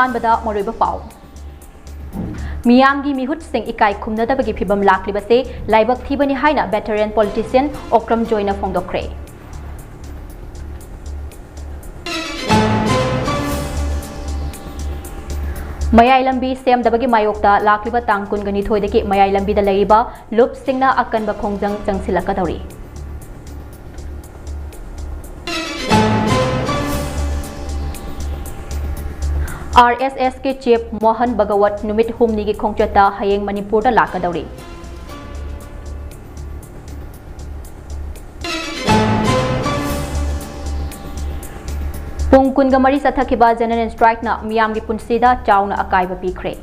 अहानबदा मरुइबा पाउ मियामगी मिहुत सिंह इकाई खुमनदबगी फिबम लाक्लिबसे लाइबक थीबनी हाइना veteran politician Okram जॉयना फोंदोक्रे मयाई लंबी सेमदबगी मायोक्ता लाक्लिबा तांग कुनगनी थोइदगी मयाई लंबीदा लैरिबा लुप सिंगना अकनबा खोंजंग चंगसिलकदौरी RSS के चीफ मोहन भगवत नुमित हुमनी की खोंचता हयेंग मणिपुर लाकदौरी पुंग कुनगा मरी सथखिबा जनरल स्ट्राइक ना मियाम की पुंसीदा चाउना अकायबा पीख्रे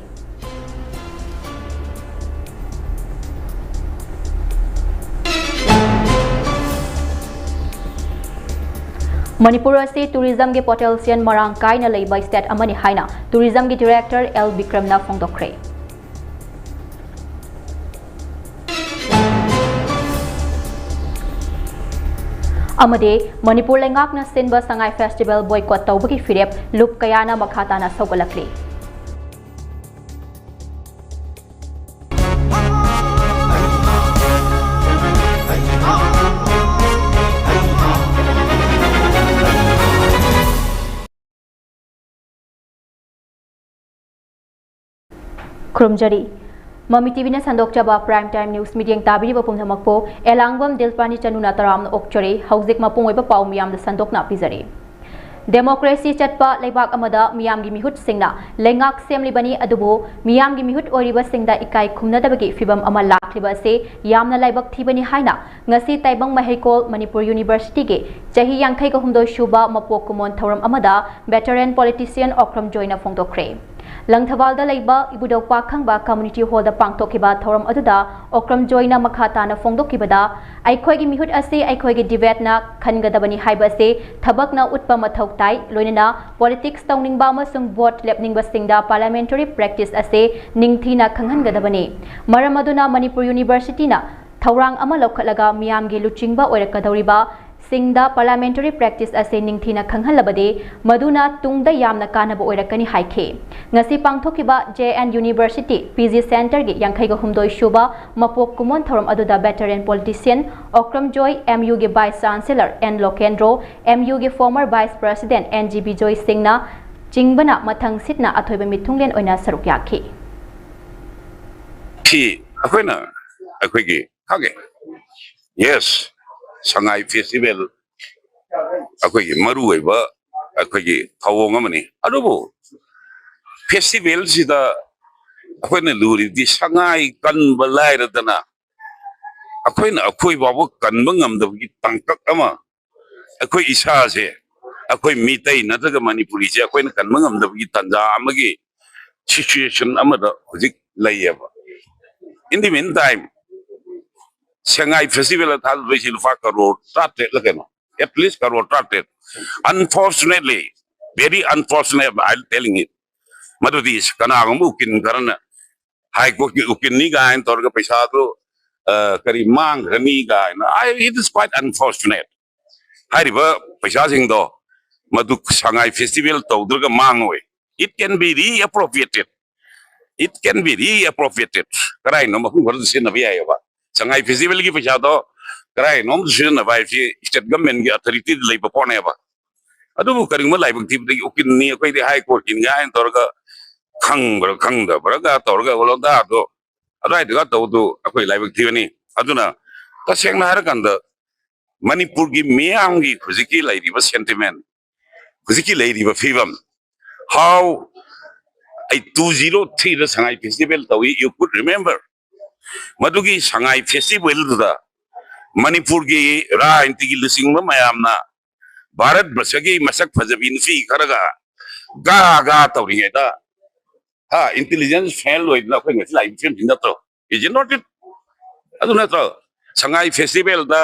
मणिपुर से टूरिज्म के पोटेंशियल मरांग कायना लेबा स्टेट अमनी हाइना टूरिज्म के डायरेक्टर एल विक्रमना फोंदोक्रे अमदे मणिपुर लेंगाकना सिनबा संगाई फेस्टिवल बॉयकॉट तौबगी फिरेप लुप कयाना मखाताना सौगलखले खुरुमजरी ममी टीवी ने संदोक्चबा प्राइम टाइम न्यूज मीडिया ताबिरिबा पुमनमकपो एलांगबम दिलपारानी चनुना तराम ओक्चरे हौजिक मपुंग ओइबा पाउ मियाम संदोकना पिजरे डेमोक्रेसी चटपा लेबाक अमदा मियाम गी मिहुत सिंगना लेंगाक सेमलिबनी अदुबो मियाम गी मिहुत ओरिबा सिंगदा इकाई खुमनदबगी फिबम अमा लाखलिबा से यामना लाइबक थीबनी हाइना ngasi ताइबंग महिकोल मणिपुर यूनिवर्सिटी के चाही यांखै का हुमदो शुबा मपोक कुमोन थौरम अमदा वेटरन पॉलिटिशियन ओक्रम जॉयना फोंदोक्रे लंगथवालदा लेबा इबुदौ पाखंबा कम्युनिटी हॉल दा पांगथोकिबा थौरम अदुदा ओक्रम जॉयना मखाताना फोंदोकिबदा आइखोइगी मिहुत असे आइखोइगी डिबेटना खनगदबनी हाइबसे थबकना उत्पा मथौ ताई लोइना पॉलिटिक्स तौनिंगबा अमसुंग वोट लेपनिंगबा सिंगदा पार्लियामेंटरी प्रैक्टिस असे निंगथीना खंगनगदबनी मरम अदुना मणिपुर यूनिवर्सिटीना थौरांग अमा लौखटलगा मियामगी लुचिंगबा ओइरकदौरिबा सिंगदा पार्लियामेंटरी प्रैक्टिस असे निंगथीना खंगहलबदे मदुना तुंगदा यामना कानबा ओइरकनी हाइखे ngasi pangthokiba JN University PG Center gi yankhaiga humdoi shuba mapok kumon thorom aduda veteran politician Okram Joy MU gi Vice Chancellor N Lokendro MU gi former Vice President NGB Joy Singna jingbana mathang sitna athoiba mithunglen oina saruk yakhi thi akoina akoigi khage yes sangai festival akoigi maru oiba akoigi thawong amani adubu festival सिदा अखोइना लुरिदि संगाई कनबा लाइरदना अखोइना अखोइ बाबो कनबा ngमदबगी तंकक अमा अखोइ इसा से अखोइ मितै नतगा मणिपुरी से अखोइना कनबा ngमदबगी तंजा अमगी सिचुएशन अमदा हुजिक लैयबा in the mean time Sangai festival था रिसिल फा करोड़ ट्राटे लगेनो एटलीस्ट करोड़ ट्राटे unfortunately very unfortunate I am telling it मदुदीस कनागम उकिन करना हाई कोर्ट की उकिन गायन तौर पैसा तो करी मांग रनी गायन it is quite unfortunate high पैसा सिंह दो मधु संगाई फेस्टिवल तौद्रग मांग होए इट कैन बी रीअप्रोप्रिएटेड कराई नो मफुं भर से नबी आएबा संगाई फेस्टिवल की पैसा तो कराई नो से नबाई से स्टेट गवर्नमेंट की अथॉरिटी लेबा पोनेबा अदुबु करिंगमा लाइबक थीबदगी उकिन नि अखोइदि हाई कोर्ट किन गायन तौर खंगब्रगा तौरगा वलोदा दो अदाइदगा तौदु अखोइ लाइबक थीबनी अदुना तसेंगना हरकंद मणिपुर की मियामगी खुजिकी लाइरिबा सेंटिमेंट खुजिकी लाइरिबा फिबम हाउ 203 द संगाई फेस्टिवल तवी यू कुड रिमेंबर मदुगी संगाई फेस्टिवल दा मणिपुर की राजनीति की लिसिंग मयामना भारत वर्ष की मसक फजबी नुफी खरगा गा गा तौरिङैदा हा इंटेलिजेंस फेल होइदना अखोइ ngasi लाइभ फिल्म दिनतो इज नॉट इट अदु नत्र संगाई फेस्टिवल दा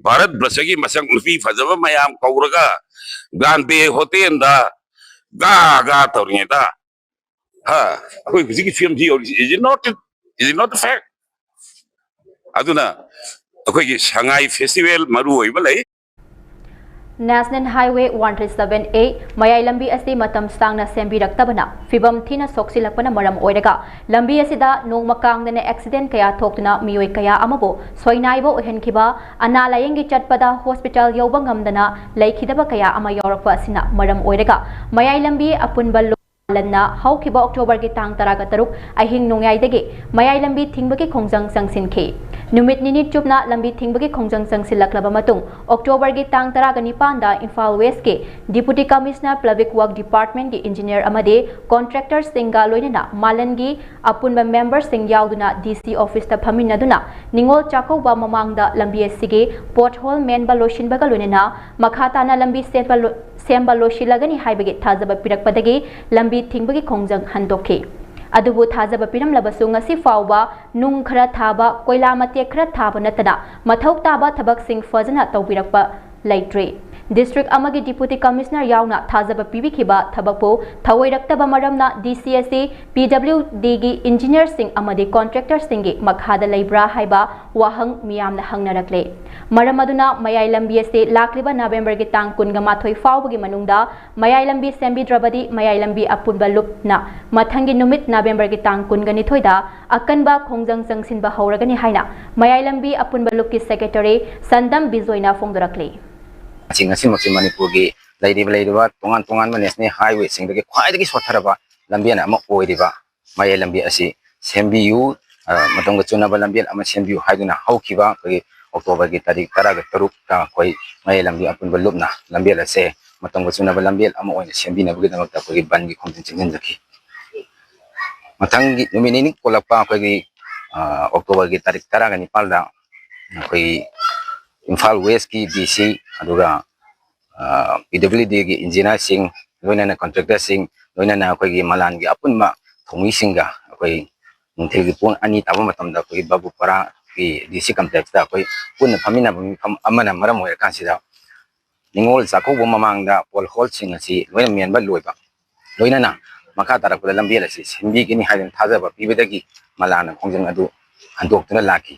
भारत वर्ष की मसक नुफी फजब मयाम कौरगा गांधे होते दा गा गा तौरिङैदा हा अखोइ हुजिकी फिल्म जी इज नॉट फैक्ट अदुना अखोइ संगाई फेस्टिवल मरु होइबा लै National Highway 137A mayai lambi asi matam stangna sembiraktabana fibam thina soksilakpana maram oiraga lambi asida nongma kangdana accident kaya thoktuna miyoi kaya amabo soinaibo ohenkhiba ana layengi chatpada hospital yoba ngamdana leikhidaba kaya ama yorakpa asina maram oiraga mayai lambi apunba Lanna haukiba October ki tang taraga taruk ahing nongyai mayai lambi thingbagi khongjang sangsinke numit nini chupna lambi thingbagi khongjang sangsilaklaba matung October ki tang taraga nipanda Imphal West ke Deputy Commissioner Public Work Department ki engineer amade contractor singa loinana malangi apunba member sing yauduna DC office ta phaminaduna ningol chakauba mamangda lambi asige pothole menba loshin baga loinana makhata na lambi semba loshilagani haibage thazaba pirakpadagi lambi thingबगी खोंजंग हंदोखे अदुबु थाजब पिरम लबसु ngasi फावबा नुंग खरा थाबा कोइला मते खरा थाबा नतना मथौ ताबा थबक सिंग फजना तौबिरकपा लैट्रे डिस्ट्रिक्ट अमगी डिप्यूटी कमिश्नर यावना थाजब पिबिखिबा थबकपो थवैरक्तबा मरमना DCSA PWD गी इंजीनियर सिंग अमदे कॉन्ट्रैक्टर सिंगी मखादा लैब्रा हाइबा वाहंग मियामना हंगनरकले मरम अदुना मयाई लंबी से लाक्लिबा नवेंबर की तांग कुनगा माथोई फावबगी मनुंगदा मयाई लंबी सेंबिद्रबदी मयाई लंबी अपुनबा लुपना मथंगी नुमित नवेंबर की तांग कुनगा निथोइदा अकनबा खोंजंग संगसिनबा हौरगनी हाइना मयाई लंबी अपुनबा लुप की सेक्रेटरी संदम बिजोइना फोंदरकले मणिपुर की तोान नेशनल हाईवे सिंह खाई सोथरब लंबी मयाई लंबी सेंबियू चुनब लंबी सेंबियू अक्टोबर की तारीख 13 मयाई लंबी अपुनब लुपना लंबी से चुनब लंबी सेंबीनबी बन की खोज चिंजनजखी मथंगी नुमिनी कोलप अक्टोबर की तारीख 19 इम्फाल वेस्ट की DC PWD की इंजीनियर सिंह लोइना कॉन्ट्रैक्टर सिंह लोइना अखोई मलान की अपुनबा थोंगी सिंगा अखोई नुंथेल की पुन अनि ताबा मतमदा अखोई बाबूपरा की DC कॉम्प्लेक्स दा अखोई पुन फमिना मिफम अमना मरम होय कांसिदा निंगोल चाखौबो ममांगदा पोल होल सिंग असि लोइना मेनबा लोइबा लोइना मखा तारकदा लंबी असि सेंबी किनि हाइदन थाजबा पिबदगी मलान खोंजंग अदु हंदोक्तुना लाकी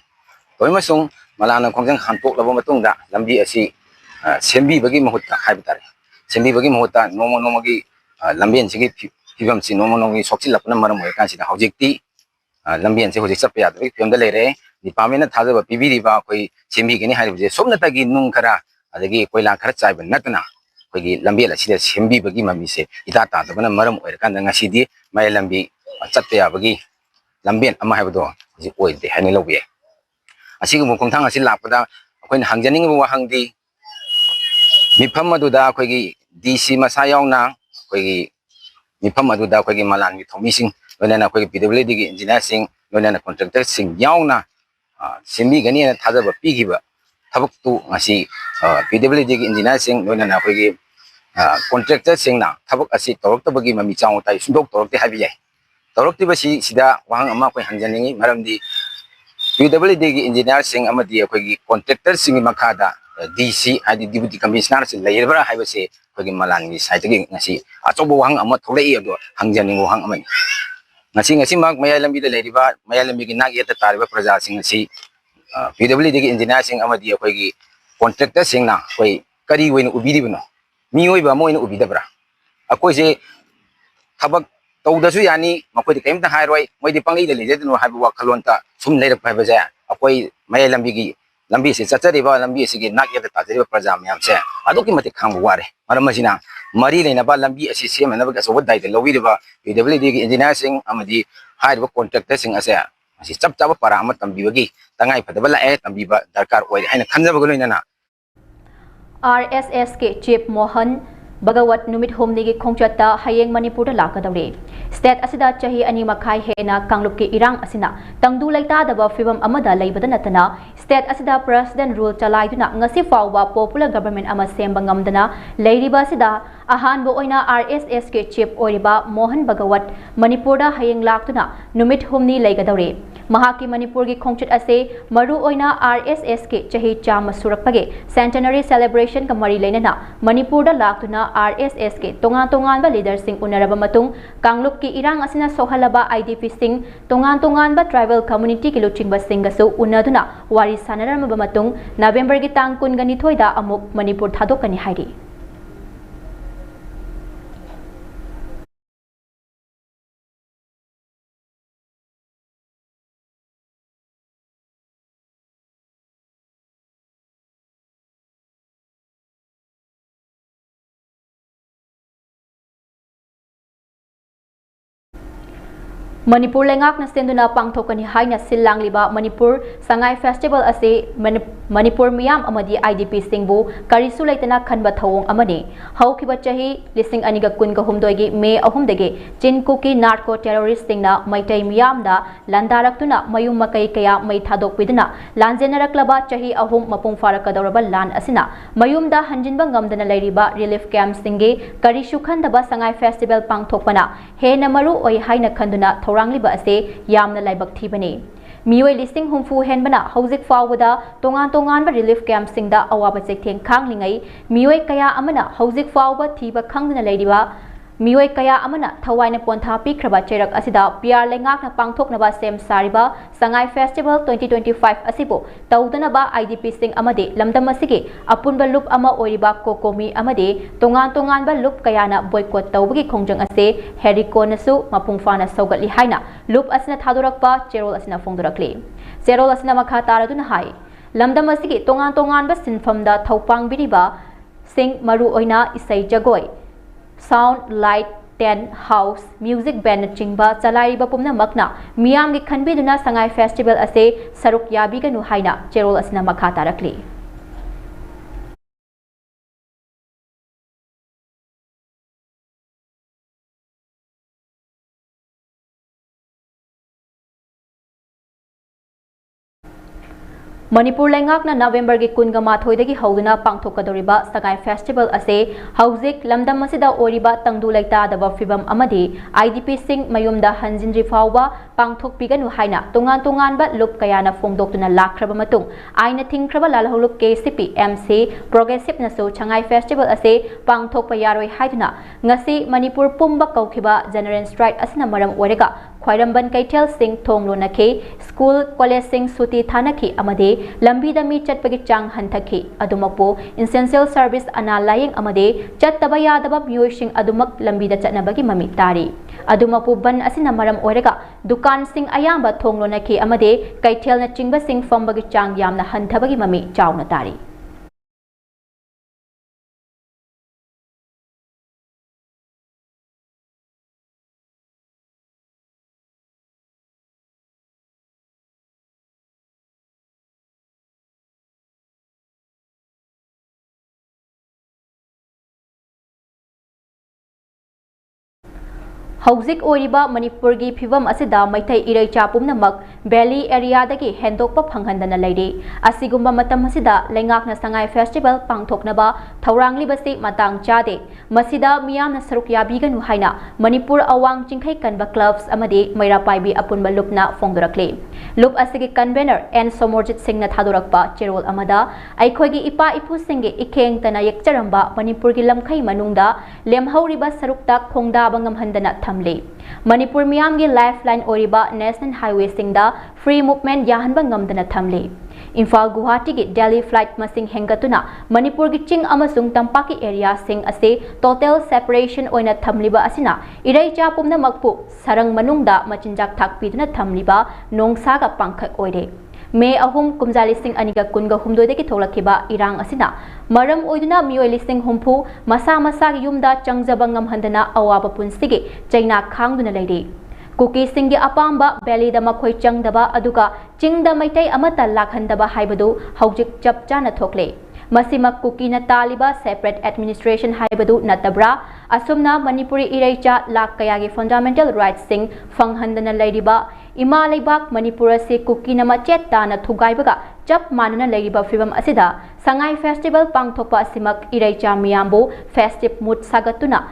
तोइमसुंग मलाना खोंजंग हंतोक्लबा मतुंगदा लंबी असि सेंबीबगी महुत्ता हाइबतारे सेंबीबगी मुहुत्ता नोमो नोमगी लंबीन सिगी फिबम सि नोमो नोमगी सोक्सिलपना मरम होय कांसिदा हौजिकती लंबीन से हौजिक चप यादबी फिबमदा लेरे डिपार्टमेंट थाजबा पिबिरिबा कोई सेंबीगनी हाइबजे सोमनतागी नुंग खरा अदगी कोइला खरा चाइब नतना कोई लंबी असिदा सेंबीबगी ममी से इता तादबना मरम होय कांदा ngasidi मय लंबी चत्ते याबगी लंबीन अमा हाइबदो हौजि ओइदे हाइने लौबे असिगु मुखोंथांग असि लापदा अखोइन हांजनिंग वाहंगदी मिफम अदुदा अखोइगी DC मसा यावना अखोइगी मिफम अदुदा अखोइगी मलानगी थोमिसिंग लोइना अखोइगी PWD की इंजीनियर सिंह लोइना कॉन्ट्रैक्टर सिंह यावना सेंबी गनी थाजब पिगिबा थबकतु ngasi PWD की इंजीनियर सिंह लोइना अखोइगी कॉन्ट्रैक्टर सिंहना थबक असि तौरक्तबगी ममी चाव ताइ सुंदोक तौरक्ते हाबि जाय तौरक्तिबसि सिदा वाहंग अमा अखोइ हांजनिंगी मरमदी PWD की इंजीनियर सिंह अमदी अखोइगी कॉन्ट्रैक्टर सिंह मखादा DC आदि डिप्यूटी कमिश्नर से लेबरा हाइबसे अखोइगी मलानगी साइटगी ngasi अचोबो वाहंग अमा थोलई अदो हांजनिंग वाहंग अमनि ngasi mak maya lambi da leriba maya lambi की नाग यता तारिबा प्रजा सिंह ngasi PWD की इंजीनियर सिंह अमदी अखोइगी कॉन्ट्रैक्टर सिंह ना कोई करी वइन उबिदिबनो मियोइबा मोइन उबिदबरा अखोइसे थबक तौदसु यानी मखोइदि केमता हाइरोय मोइदि पंगई दे लेजेदनो हाइबा वाखलोनता सुम लेरप हाइबा जा अखोइ मया lambi की लंबी से चचरीबा लंबी से नाक यता ताजरीबा प्रजा म्याम से अदोकि मते खांग वारे मरम मसिना मरी लेनबा लंबी असि सेमनबा असो दाइते लविरिबा PWD की इंजीनियर सिंह अमदी हाइरबा कॉन्ट्रैक्टर सिंह असे असि चप चप पारा अम तंबीबगी तंगाई फदबा लाए तंबीबा दरकार ओइ हाइना खनजबगो लोइना RSS के चीफ मोहन बगवत नुमित होमनी की खोंचता हयेंग मणिपुर लाकदौरे स्टेट असिदा चाही अनि मखाई हेना कांगलुप के इरांग असिना तंगदु लैतादबा फिबम अमदा लैबदा नतना स्टेट असिदा प्रेसिडेंट रूल चलाइदुना ngasi फावबा पॉपुलर गवर्नमेंट अमा सेंबा ngamdana लैरिबा असिदा अहानबो ओइना RSS के चीफ ओरिबा मोहन बगवत मणिपुरदा हयेंग लाक्तुना नुमित होमनी लैगदौरे Mahaki Manipur gi khongchit ase maru oina RSS ke chahi chama surakpage centenary celebration ka mari leinana Manipur da laktuna RSS ke tongan ba leader sing unaraba matung Kanglup ki irang asina sohalaba IDP sing tongan ba tribal community ki luchingba singasu unaduna wari sanarama matung November gi tang kun gani thoida amuk Manipur thadokani hairi Manipur lengak na senduna pangthokani haina silang liba Manipur Sangai Festival ase Manipur miyam amadi IDP singbu karisu laitana khanba thawong amani haukiba chahi lising aniga kun ga humdoi May 3 dage Chinkuki narco terrorist singna maitai miyam da landaraktuna mayum makai kaya mai thadok piduna lanjenaraklaba chahi ahum mapung farakadoraba lan asina mayum da hanjinba ngamdana lairiba relief camp singe karisu khandaba Sangai Festival pangthokpana he namaru oi haina khanduna Rangliba ase yamna laibak thibani mioi listing humfu henbana hauzik fawada tongan ba relief camp singda awaba chekteng khanglingai mioi kaya amana hauzik fawba thiba khangdana leiriba mioi kaya amana thawaina pontha pikraba cherak asida PR lengak na pangthokna ba sem sariba Sangai Festival 2025 asibo tawdana ba IDP sing amade lamdam asige apunba loop ama oiriba kokomi amade tongan ba loop kaya na boycott tawbagi khongjang ase heriko nasu mapungfana saugatli haina loop asina thadorakpa cherol asina fongdorakli cherol asina makha taraduna hai lamdam asige tongan ba sinfamda thawpang biriba sing maru oina isai jagoi Sound, light, tent, house, music band chingba chalaiba pumna makna miyam gi khanbiduna Sangai Festival ase saruk yabiganu haina cherol asina makha tarakli Manipur lengak na November gi kun ga mathoi dagi hauduna pangthokadoriba Sangai Festival ase hauzik lamdam asida oriba tangdu laita daba fibam amadi IDP sing mayumda hanjinri fawba pangthok piganu haina tongan ba lup kayana fongdoktuna lakraba matung aina thingkraba lalholup KCP MC progressive naso Sangai Festival ase pangthokpa yaroi haiduna ngasi Manipur pumba kaukhiba general strike asina maram orega khwairamban kaitel sing thonglo nakhe school college sing suti thanakhi amade lambi da mi chatpagi chang hanthakhi adumakpo essential service ana layeng amade chattaba yadaba miyosing adumak lambi da chatnabagi mami tari adumakpo ban asina maram orega dukan sing ayamba thonglo nakhe amade kaitel na chingba sing fambagi chang yamna hanthabagi mami chawna tari Hauzik oriba Manipur gi phibam asida maitai irai chapumna mak valley area dagi hendokpa phanghandana leiri asigumba matam asida lengakna Sangai Festival pangthokna ba thaurangli basi matang chade masida miyamna saruk yabiganu haina Manipur awang chingkhai kanba clubs amadi maira paibi apunba lupna fongdorakle lup asigi convener N Somorjit Singh na thadorakpa cherol amada aikhoigi ipa ipu singge ikheng tana yekcharamba Manipur gi lamkhai manungda lemhauriba sarukta khongda bangam handana Manipur miyamgi lifeline oriba national highway singda free movement yahanba ngamdana thamle Imphal Guwahati gi Delhi flight masing hengatuna Manipur gi ching amasung tampaki area sing ase total separation oina thamliba asina irai cha pumna makpu sarang manungda machinjak thakpiduna thamliba nongsa ga pangkhak oire May 3 kumjali sing aniga kunga humdoi deki tholakhiba irang asina maram oiduna mioi lising humpu masa gi yumda changjaba ngamhandana awaba punsigi chaina khangduna leiri kuki singi apamba belly da makhoi changdaba aduga chingda maitai amata lakhandaba haibadu haujik chap chana thokle Masimak kuki na taliba separate administration haibadu natabra asumna Manipuri iraicha lak kayagi fundamental rights sing fanghandana leiriba ima leibak Manipura se kuki na machet na thugaibaga chap manana leiriba fibam asida Sangai Festival pangthokpa asimak iraicha miyambo festive mood sagatuna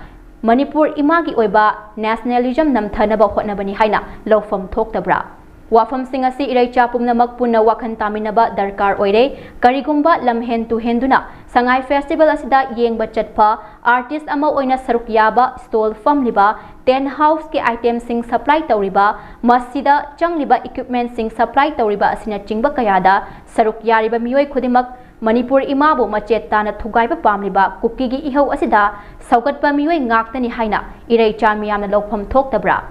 Manipur imagi oiba nationalism namthanaba hotnabani haina lawfam thoktabra Wafamsing asi iraicha pumnamak punna wakhan taminaba darkar oire karigumba lamhen tu henduna sangai festival asida yengba chatpa artist ama oina saruk yaba stall famliba ten house ki item sing supply tawriba masida changliba equipment sing supply tawriba asina chingba kayada saruk yariba miyoi khudimak Manipur imabu machet tana thugaiba pamliba kuki gi ihau asida saugatpa miyoi ngaktani haina iraicha miyamna lokpham thoktabra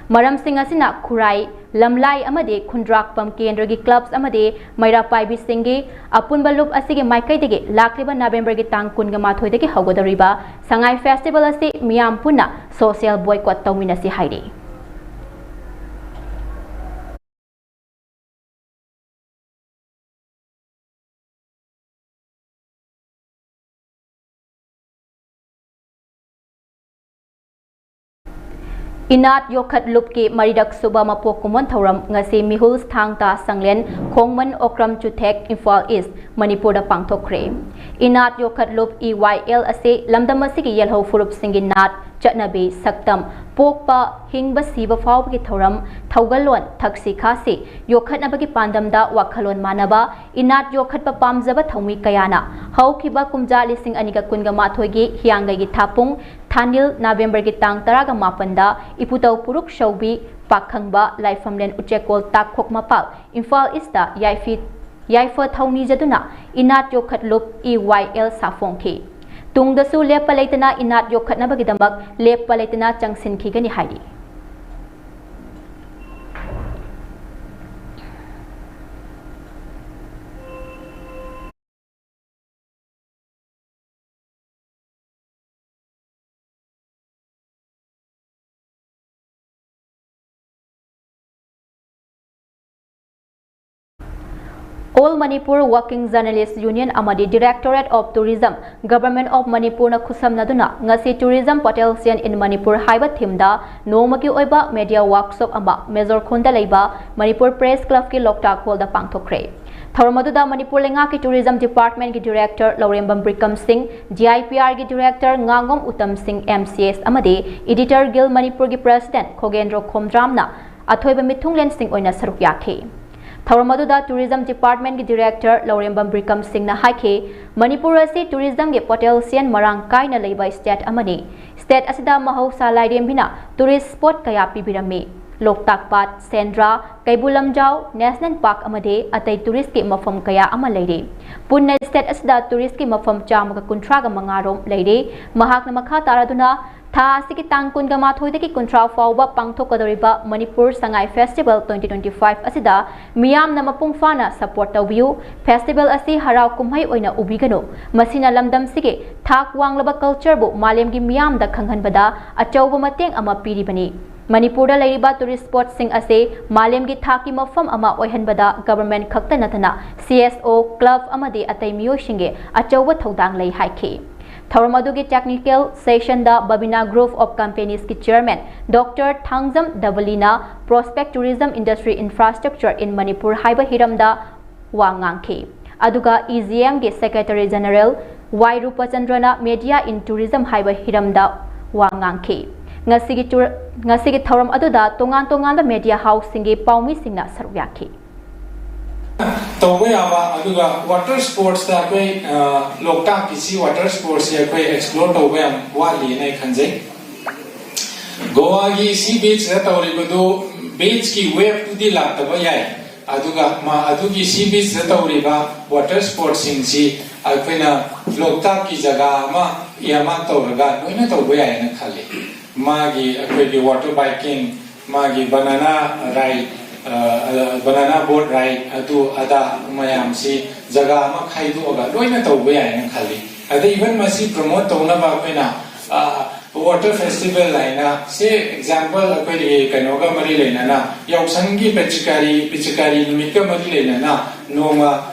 Maram sing asina Kurai, Lamlai amade Kundrak Pam Kendra clubs amade Maira Paibi Singi, Apun Balup asige Maikai dege, Lakliba November gi tang kunga mathoi dege Hagodariba, Sangai Festival asi Miyam Puna, social boycott tawminasi haide. Inat Yokhat Lupki Maridak Suba Mapok Kumon Thoram ngasi Mihul Thangta Sanglen Khongman Okram Chutek Imphal East Manipur da Pangthokre Inat Yokhat Lup EYL ase lamdam asigi yelho furup singin nat chatnabi saktam pokpa hingba siba fawgi thoram thaugalon thaksi khasi yokhat nabagi pandamda wakhalon manaba inat yokhat pa pamjaba thaumi kayana haukiba kumja lising aniga kunga mathoigi hiangai gi thapung Thanil November gi tang taraga mapanda iputau puruk shaubi pakhangba laifamlen uchekol takhok mapal Imphal East Yaifa Thauni Jaduna Inat Yokhat Lup EYL Safongki Tungdasu lepa laitana Inat Yokhat nabagidamak lepa laitana changsin khigani haidi All Manipur Working Journalists Union amadi Directorate of Tourism Government of Manipur na khusam naduna ngasi tourism potential in Manipur haiba thimda nomagi oiba media workshop ama Major Khonda leiba Manipur Press Club ki Loktak Hall da pangthokre Thormaduda Manipur lenga ki Tourism Department ki Director Laurembam Brikam Singh GIPR ki Director Ngangom Uttam Singh MCS amadi Editor Guild Manipur ki President Khogendro Khomdramna athoiba mithunglen Singh oina saruk yakhe Thormaduda Tourism Department ki Director Laurembam Brikam Singh na haike Manipur asi tourism ge potential marang kaina leiba state amani state asida mahausa lairem bina tourist spot kaya pibirami Loktak Pat Sendra Kaibulamjau National Park amade atai tourist ki mafam kaya ama leire punna state asida tourist ki mafam chama ka kuntra ga mangarom leire mahak na makha taraduna Tha asiki tangkun ga mathoi deki kuntra fawba pangthokadoriba Manipur Sangai Festival 2025 asida miyam na mapung fana support tawbiu festival asi harau kumhai oina ubigano masina lamdam sige thak wanglaba culture bu malem gi miyam da khanghanbada achauba mateng ama piribani Manipur da leiriba tourist spot sing ase malem gi thaki mafam ama oihanbada government khakta nathana CSO club amadi atai miyo shinge achauba thodang lei haike Thormadugi technical session da Babina Group of Companies ki chairman Dr. Thangjam Davalina Prospect Tourism Industry Infrastructure in Manipur haiba hiramda wangangke aduga EGM ge Secretary General Y Rupachandrana Media in Tourism haiba hiramda wangangke ngasigi thoram aduda tongan da media house singe paumi singna sarwyakhe Tawayaba aduga water sports da koi Loktak kisi water sports ya koi explore tawayam wali na khanjai Goa gi sea beach da tawribudu beach ki wave tu di laktaba yai aduga ma adugi sea beach da tawriba water sports sing si akoina Loktak ki jaga ma yama tawraga noina tawaya na khali magi akoi gi water biking magi banana ride banana boat ride adu ada mayam si jaga ma khaidu aga loina tawba ya na khali ada even masi promote tawna ba koina water festival laina se example akoi kaino ga mari leina na yausangi pichikari numit ka mari leina na noma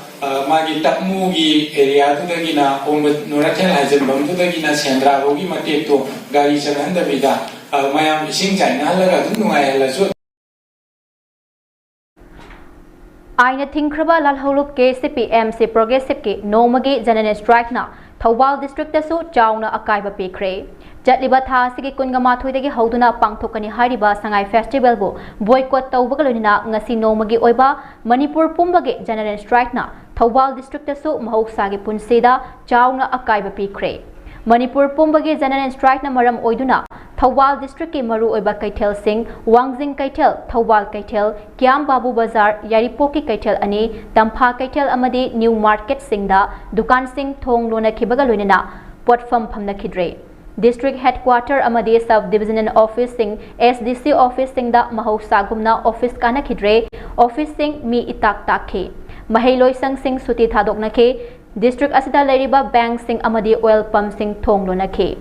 magi takmu gi area tu dagina om norathel hajem bam tu dagina sendra rogi mate to gari chanan da bida mayam sing chaina la ga du ngai la so Aina Thinkraba Lalholup ke CPMC Progressive ke Nomagi Janane Strike na Thawal District tasu chawna akaiba pekre ꯆꯠꯂꯤꯕ ꯊꯥ ꯑꯁꯤꯒꯤ 23ꯗꯒꯤ ꯍꯧꯗꯨꯅ ꯄꯥꯡꯊꯣꯛꯀꯅꯤ ꯍꯥꯏꯔꯤꯕ ꯁꯉꯥꯏ ꯐꯦꯁꯇꯤꯚꯦꯜꯕꯨ boycott ꯇꯧꯕꯒ ꯂꯣꯏꯅꯅ ꯉꯁꯤ ꯅꯣꯡꯃꯒꯤ ꯑꯣꯏꯕ ꯃꯅꯤꯄꯨꯔ ꯄꯨꯝꯕꯒꯤ ꯖꯦꯅꯔꯦꯜ ꯁ꯭ꯇ꯭ꯔꯥꯏꯛꯅ ꯊꯧꯕꯥꯜ ꯗꯤꯁꯇ꯭ꯔꯤꯛꯇꯁꯨ ꯃꯍꯧꯁꯥꯒꯤ ꯄꯨꯟꯁꯤꯗ ꯆꯥꯎꯅ ꯑꯀꯥꯏꯕ ꯄꯤꯈ꯭ꯔꯦ꯫ ꯃꯅꯤꯄꯨꯔ ꯄꯨꯝꯕꯒꯤ ꯖꯦꯅꯔꯦꯜ ꯁ꯭ꯇ꯭ꯔꯥꯏꯛꯅ ꯃꯔꯝ ꯑꯣꯏꯗꯨꯅ ꯊꯧꯕꯥꯜ ꯗꯤꯁꯇ꯭ꯔꯤꯛꯀꯤ ꯃꯔꯨꯑꯣꯏꯕ ꯀꯩꯊꯦꯜꯁꯤꯡ ꯋꯥꯡꯖꯤꯡ ꯀꯩꯊꯦꯜ, ꯊꯧꯕꯥꯜ ꯀꯩꯊꯦꯜ, ꯀꯤꯌꯥꯝ ꯕꯥꯕꯨ ꯕꯖꯥꯔ, ꯌꯥꯏꯔꯤꯄꯣꯛꯀꯤ ꯀꯩꯊꯦꯜ ꯑꯅꯤ, ꯇꯝꯐꯥ ꯀꯩꯊꯦꯜ ꯑꯃꯗꯤ ꯅ꯭ꯌꯨ ꯃꯥꯔꯀꯦꯠꯁꯤꯡꯗ ꯗꯨꯀꯥꯟꯁꯤꯡ ꯊꯣꯡ ꯂꯣꯟꯅꯈꯤꯕꯒ ꯂꯣꯏꯅꯅ ꯄꯣꯠꯐꯝ ꯐꯝꯅꯈꯤꯗ꯭ꯔꯦ꯫ ꯗꯤꯁꯇ꯭ꯔꯤꯛ ꯍꯦꯗꯀ꯭ꯋꯥꯔꯇꯔ ꯑꯃꯗꯤ ꯁꯕ ꯗꯤꯚꯤꯖꯅꯦꯜ ꯑꯣꯐꯤꯁꯁꯤꯡ SDC ꯑꯣꯐꯤꯁꯁꯤꯡꯗ ꯃꯍꯧꯁꯥꯒꯨꯝꯅ ꯑꯣꯐꯤꯁ ꯀꯥꯟꯅꯈꯤꯗ꯭ꯔꯦ꯫ ꯑꯣꯐꯤꯁꯁꯤꯡ ꯃꯤ ꯏꯇꯥꯛ ꯇꯥꯛꯈꯤ꯫ ꯃꯍꯩꯂꯣꯏꯁꯪꯁꯤꯡ ꯁꯨꯇꯤ ꯊꯥꯗꯣꯛꯅꯈꯤ꯫ ꯗꯤꯁꯇ꯭ꯔꯤꯛ ꯑꯁꯤꯗ ꯂꯩꯔꯤꯕ ꯕꯦꯡꯛꯁꯤꯡ ꯑꯃꯗꯤ ꯑꯣꯏꯜ ꯄꯝꯞꯁꯤꯡ ꯊꯣꯡ ꯂꯣꯟꯅꯈꯤ꯫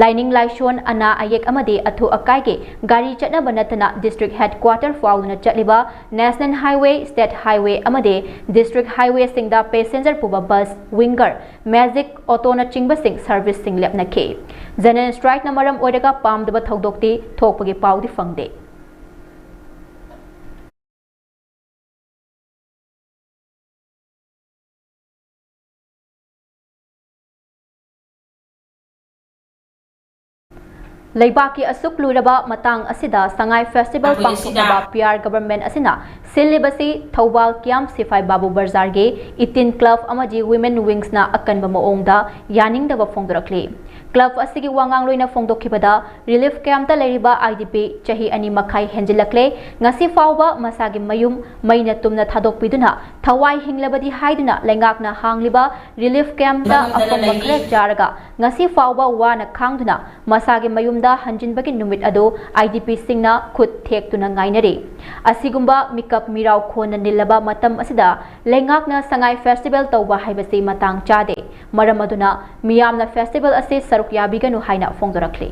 ꯂꯥꯏꯅꯤꯡ ꯂꯥꯏꯁꯣꯟ, ꯑꯅꯥ ꯑꯌꯦꯛ ꯑꯃꯗꯤ ꯑꯊꯨ ꯑꯀꯥꯏꯒꯤ ꯒꯥꯔꯤ ꯆꯠꯅꯕ ꯅꯠꯇꯅ ꯗꯤꯁꯇ꯭ꯔꯤꯛ ꯍꯦꯗꯀ꯭ꯋꯥꯔꯇꯔ ꯐꯥꯎꯗꯨꯅ ꯆꯠꯂꯤꯕ ꯅꯦꯁꯅꯦꯜ ꯍꯥꯏꯋꯦ, ꯁ꯭ꯇꯦꯠ ꯍꯥꯏꯋꯦ ꯑꯃꯗꯤ ꯗꯤꯁꯇ꯭ꯔꯤꯛ ꯍꯥꯏꯋꯦꯁꯤꯡꯗ ꯄꯦꯁꯦꯟꯖꯔ ꯄꯨꯕ ꯕꯁ, ꯋꯤꯡꯒꯔ, ꯃꯦꯖꯤꯛ ꯑꯣꯇꯣꯅꯆꯤꯡꯕꯁꯤꯡ ꯁꯔꯚꯤꯁꯁꯤꯡ ꯂꯦꯞꯅꯈꯤ꯫ ꯖꯦꯅꯔꯦꯜ ꯁ꯭ꯇ꯭ꯔꯥꯏꯛꯅ ꯃꯔꯝ ꯑꯣꯏꯔꯒ ꯄꯥꯝꯗꯕ ꯊꯧꯗꯣꯛꯇꯤ ꯊꯣꯛꯄꯒꯤ ꯄꯥꯎꯗꯤ ꯐꯪꯗꯦ꯫ ꯂꯩꯕꯥꯛꯀꯤ ꯑꯁꯨꯛ ꯂꯨꯔꯕ ꯃꯇꯥꯡ ꯑꯁꯤꯗ ꯁꯉꯥꯏ ꯐꯦꯁꯇꯤꯚꯦꯜ ꯄꯥꯡꯊꯣꯛꯅꯕ PR ꯒꯚꯔꯟꯃꯦꯟꯠ ꯑꯁꯤꯅ ꯁꯤꯜꯂꯤꯕꯁꯤ ꯊꯧꯕꯥꯜ ꯀꯤꯌꯥꯝ ꯁꯤꯐꯥꯏ ꯕꯥꯕꯨ ꯕꯖꯥꯔꯒꯤ 18 ꯀ꯭ꯂꯕ ꯑꯃꯗꯤ ꯋꯤꯃꯦꯟ ꯋꯤꯡꯁꯅ ꯑꯀꯟꯕ ꯃꯑꯣꯡꯗ ꯌꯥꯅꯤꯡꯗꯕ ꯐꯣꯡꯗꯣꯔꯛꯂꯤ꯫ ꯀ꯭ꯂꯕ ꯑꯁꯤꯒꯤ ꯋꯥꯉꯥꯡꯂꯣꯏꯅ ꯐꯣꯡꯗꯣꯛꯈꯤꯕꯗ ꯔꯤꯂꯤꯐ ꯀꯦꯝꯞꯇ ꯂꯩꯔꯤꯕ IDP ꯆꯍꯤ 2.5 ꯍꯦꯟꯖꯤꯜꯂꯛꯂꯦ, ꯉꯁꯤ ꯐꯥꯎꯕ ꯃꯁꯥꯒꯤ ꯃꯌꯨꯝ ꯃꯩꯅ ꯇꯨꯝꯅ ꯊꯥꯗꯣꯛꯄꯤꯗꯨꯅ ꯊꯋꯥꯏ ꯍꯤꯡꯂꯕꯗꯤ ꯍꯥꯏꯗꯨꯅ ꯂꯩꯉꯥꯛꯅ ꯍꯥꯡꯂꯤꯕ ꯔꯤꯂꯤꯐ ꯀꯦꯝꯞꯇ ꯑꯐꯪꯕ ꯈꯔ ꯆꯥꯔꯒ ꯉꯁꯤ ꯐꯥꯎꯕ ꯋꯥꯅ ꯈꯥꯡꯗꯨꯅ ꯃꯁꯥꯒꯤ ꯃꯌꯨꯝꯗ ꯍꯟꯖꯤꯟꯕꯒꯤ ꯅꯨꯃꯤꯠ ꯑꯗꯨ IDPꯁꯤꯡꯅ ꯈꯨꯠ ꯊꯦꯛꯇꯨꯅ ꯉꯥꯏꯅꯔꯤ꯫ ꯑꯁꯤꯒꯨꯝꯕ ꯃꯤꯀꯞ ꯃꯤꯔꯥꯎ ꯈꯣꯟꯅ ꯅꯤꯜꯂꯕ ꯃꯇꯝ ꯑꯁꯤꯗ ꯂꯩꯉꯥꯛꯅ ꯁꯉꯥꯏ ꯐꯦꯁꯇꯤꯚꯦꯜ ꯇꯧꯕ ꯍꯥꯏꯕꯁꯤ ꯃꯇꯥꯡ ꯆꯥꯗꯦ꯫ ꯃꯔꯝ ꯑꯗꯨꯅ ꯃꯤꯌꯥꯝꯅ ꯐꯦꯁꯇꯤꯚꯦꯜ ꯑꯁꯤ ꯁꯔꯨꯛ ꯌꯥꯕꯤꯒꯅꯨ ꯍꯥꯏꯅ ꯐꯣꯡꯗꯣꯔꯛꯂꯤ꯫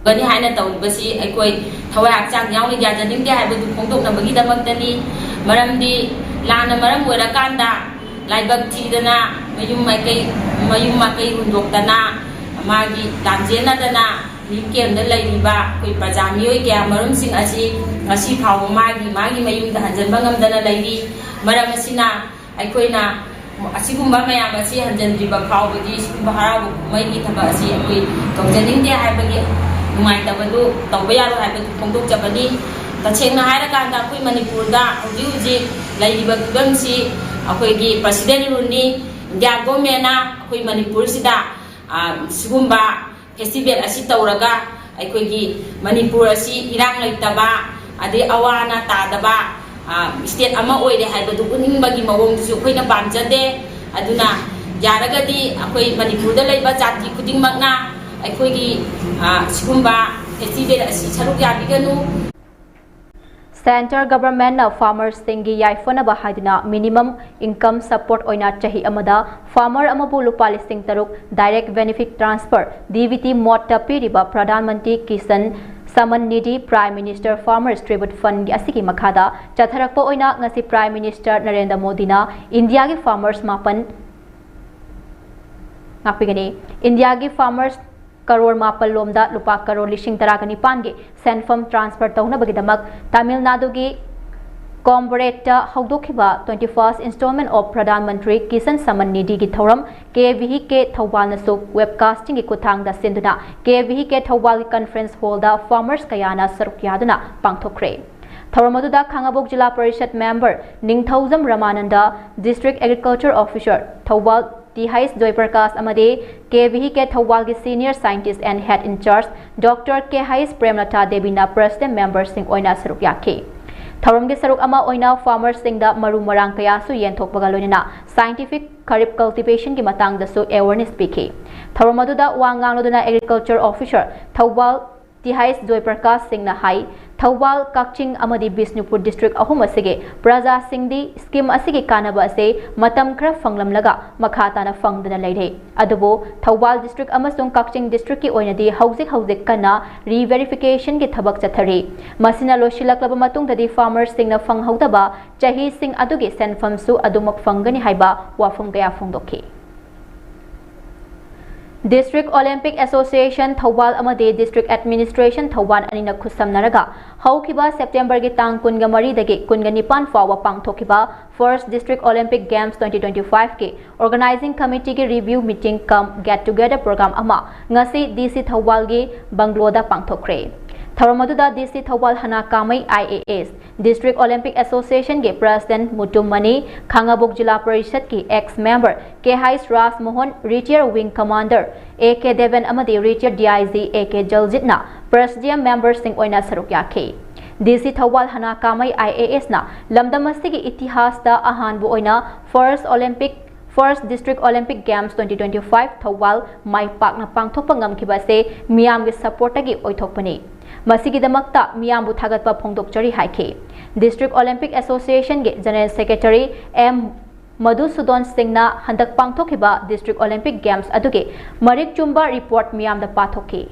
ꯒꯅꯤ ꯍꯥꯏꯅ ꯇꯧꯔꯤꯕꯁꯤ ꯑꯩꯈꯣꯏ ꯊꯋꯥꯏ ꯍꯛꯆꯥꯡ ꯌꯥꯎꯅ ꯌꯥꯖꯅꯤꯡꯗꯦ ꯍꯥꯏꯕꯗꯨ ꯐꯣꯡꯗꯣꯛꯅꯕꯒꯤꯗꯃꯛꯇꯅꯤ꯫ ꯃꯔꯝꯗꯤ ꯂꯥꯟꯅ ꯃꯔꯝ ꯑꯣꯏꯔꯀꯥꯟꯗ ꯂꯥꯏꯕꯛ ꯊꯤꯗꯅ ꯃꯌꯨꯝ ꯃꯀꯩ ꯍꯨꯟꯗꯣꯛꯇꯅ मागी लांजेनदना ꯀꯦꯝꯗ ꯂꯩꯔꯤꯕ ꯑꯩꯈꯣꯏ ꯄ꯭ꯔꯖꯥ ꯃꯤꯑꯣꯏ ꯀꯌꯥ ꯃꯔꯨꯝꯁꯤꯡ ꯑꯁꯤ ꯉꯁꯤ ꯐꯥꯎꯕ ꯃꯥꯒꯤ ꯃꯌꯨꯝꯗ ꯍꯟꯖꯟꯕ ꯉꯝꯗꯅ ꯂꯩꯔꯤ꯫ ꯃꯔꯝ ꯑꯁꯤꯅ ꯑꯩꯈꯣꯏꯅ ꯑꯁꯤꯒꯨꯝꯕ ꯃꯌꯥꯝ ꯑꯁꯤ ꯍꯟꯖꯟꯗ꯭ꯔꯤꯕ ꯐꯥꯎꯕꯗꯤ ꯁꯤꯒꯨꯝꯕ ꯍꯔꯥꯎꯕ ꯀꯨꯝꯍꯩꯒꯤ ꯊꯕꯛ ꯑꯁꯤ ꯑꯩꯈꯣꯏ ꯇꯧꯖꯅꯤꯡꯗꯦ ꯍꯥꯏꯕꯒꯤ ꯅꯨꯡꯉꯥꯏꯇꯕꯗꯨ ꯇꯧꯕ ꯌꯥꯔꯣꯏ ꯍꯥꯏꯕꯗꯨ ꯐꯣꯡꯗꯣꯛꯆꯕꯅꯤ꯫ ꯇꯁꯦꯡꯅ ꯍꯥꯏꯔꯀꯥꯟꯗ ꯑꯩꯈꯣꯏ ꯃꯅꯤꯄꯨꯔꯗ ꯍꯧꯖꯤꯛ ꯂꯩꯔꯤꯕ ꯐꯤꯕꯝꯁꯤ ꯑꯩꯈꯣꯏꯒꯤ ꯄ꯭ꯔꯦꯁꯤꯗꯦꯟ ꯔꯨꯜꯅꯤ꯫ ꯏꯟꯗꯤꯌꯥ ꯒꯣꯚꯔꯟꯃꯦꯟꯠꯅ ꯑꯩꯈꯣꯏ ꯃꯅꯤꯄꯨꯔꯁꯤꯗ सिगुम्बा फेस्टिवल असी तौरगा अखोगी मणिपुर असी इरांग लेतबा अदे अवाना तादबा स्टेट अमा ओइरे हाइबदु उनिंगबगी मवोंगदुसु अखोइना पामजदे। अदुना यारगदी अखोइ मणिपुरदा लैबा जाति खुदिंगमकना अखोगी सिगुम्बा फेस्टिवल असी सरुक याबिगनु। सेंट्रल गवर्नमेंट फार्मर्स सिंगी याइफनबा हाइदना मिनिमम इनकम सपोर्ट ओइना चाही अमदा फार्मर अमबु लुपा लिसिंग तरुक डायरेक्ट बेनिफिट ट्रांसफर DBT मोट पीरिबा Pradhan Mantri Kisan Samman Nidhi prime minister farmers tribute fund असिगी मखादा चथरकपा ओइना ngasi प्राइम मिनिस्टर नरेंद्र मोदीना इंडिया की फार्मर्स मापन ngapigani इंडिया की फार्मर्स करोड़ मापल लोमदा लुपा करोड़ लिशिंग तराग निपान के सेंफम ट्रांसफर तौनबगीदमक तमिलनाडु की कॉम्बोरेट हौदोखिबा 21st इंस्टॉलमेंट ऑफ प्रधानमंत्री किसान सम्मान निधि की थौरम KVK थौबालनसु वेबकास्टिंग की कुथांगदा सिंदुना KVK थौबाल कॉन्फ्रेंस हॉलदा फार्मर्स कयाना सरुक यादुना पांगथोखरे। थौरम अदुदा Khangabok zila parishad member Ningthoujam Ramananda, district agriculture officer Thoubal DIHIS Jayaprakash अमदे KVK थौबाल की senior scientist and head in charge doctor KHIS Premlata देवीना प्रेसिडेंट मेंबर सिंह ओइना सरुक याखी। थौरम के सरुक अमा ओइना फार्मर सिंगदा मरु मरांग कयासु येंथोकबगा लोइना साइंटिफिक खरीफ कल्टिवेशन की मतांगदसु अवेयरनेस पिखी। थौरम अदुदा वांगांगलोदना agriculture officer Thoubal DIHIS Jayaprakash सिंहना हाई थौबाल काक्चिंग अमदी बिष्णुपुर डिस्ट्रिक्ट अहुम असिगे प्रजा सिंगदी स्कीम असिगे कानबा असे मतम खरा फंगलमलगा मखाताना फंगदना लैरे। अदुबो थौबाल डिस्ट्रिक्ट अमसुंग काक्चिंग डिस्ट्रिक्ट की ओइनदी हौजिक कन्ना रीवेरिफिकेशन की थबक चथरी। मसिना लोशिलकलब मतुंगददी फार्मर्स सिंगना फंगहौदबा चाही सिंग अदुगे सेनफमसु अदुमक फंगनी हाइबा वाफम कया फोंदोखी। District Olympic Association Thawal amade District Administration Thawal anina khussamnaraga haukiba September gi tang kunga mari dagi kunga nipan fawa pangthokiba First District Olympic Games 2025 ke Organizing Committee ki review meeting cum get together program ama ngasi DC Thawal gi Bangloda pangthokre Tharamadуда DC Thawal Hana Kamai IAS District Olympic Association ke President Mutumani Khangabuk Jila Parishad ki ex-member K.H. Ras Mohan Retired Wing Commander A.K. Devan amadi Retired DIG A.K. Jaljitna Presidium Member Singh Oina Saruk Yake DC Thawal Hana Kamai IAS na lamdamasti ki itihas da ahanbu oina First District Olympic Games 2025 Thawal mai pak na pangthokpa ngamkhiba se miyam gi support gi oithokpani Masigidamakta miyambu thagatpa phongdokchari haike District Olympic Association ge General Secretary M Madhusudan Singh na handak pangthokhiba District Olympic Games aduge marik chumba report miyamda pathoki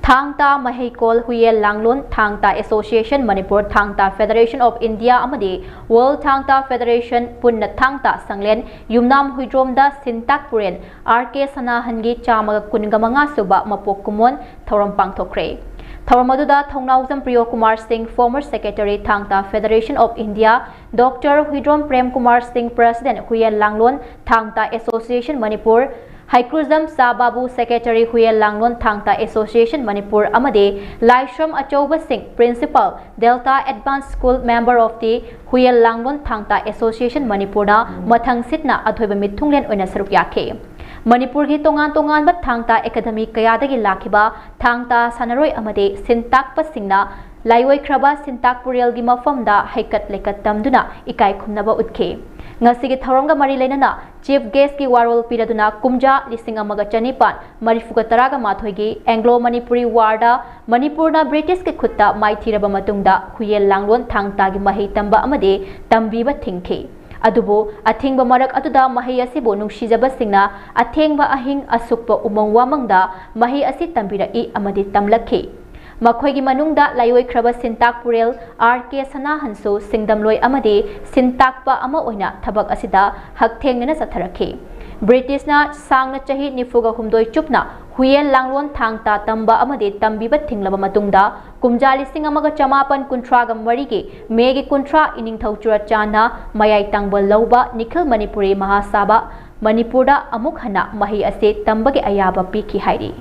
Thangta Mahekol Huyel Langlon Thangta Association Manipur Thangta Federation of India amadi World Thangta Federation Punna Thangta Sanglen Yumnam Huidromda Sintak Puren RK Sanahangi Chamaga Kungamanga Suba Mapok Kumon Thoram Pangthokre Thoramaduda Thongnauzam Priyo Kumar Singh former Secretary Thangta Federation of India Dr. Huidrom Prem Kumar Singh President Huyel Langlon Thangta Association Manipur Haikruzam Sababu Secretary Huyel Langlon Thangta Association Manipur amade Laishram Achauba Singh Principal Delta Advanced School Member of the Huyel Langlon Thangta Association Manipur na mathang sitna athoiba mithunglen oina saruk yake Manipur gi tongan ba Thangta Academy kayadagi lakhiba Thangta Sanaroi amade Sintak pasingna Laiwai Kraba Sintak Puriel gi mafamda haikat lekat tamduna ikai khumnaba utke Ngasigi Tharonga Mari Lenana Chief Guest ki Warol Piraduna Kumja Lising Amaga Chanipan Marifuga Taraga Mathoigi Anglo Manipuri Warda Manipurna British ke Khutta Maithiraba Matungda Huyel Langlon Thangta gi Mahi Tamba amade Tambiba Thingke Adubo Athingba Marak Atuda Mahi Asibo Nungshijaba Singna Athengba Ahing Asukpa Umang Wamangda Mahi Asi Tambira I amade Tamlake Makhoigi manungda Laiwai Kraba Sintak Purel RK Sanahansu Singdamloi amade Sintakpa ama oina thabak asida hakthengna satharake British na sangna chahi nifuga humdoi chupna Huyel Langlon Thangta tamba amade tambiba thinglaba matungda kumjali singamaga chamapan kuntraga marige megi kuntra ining thauchura chana mayai tangbal lauba Nikhil Manipuri Mahasaba Manipurda amuk hana mahi ase tambage ayaba piki hairi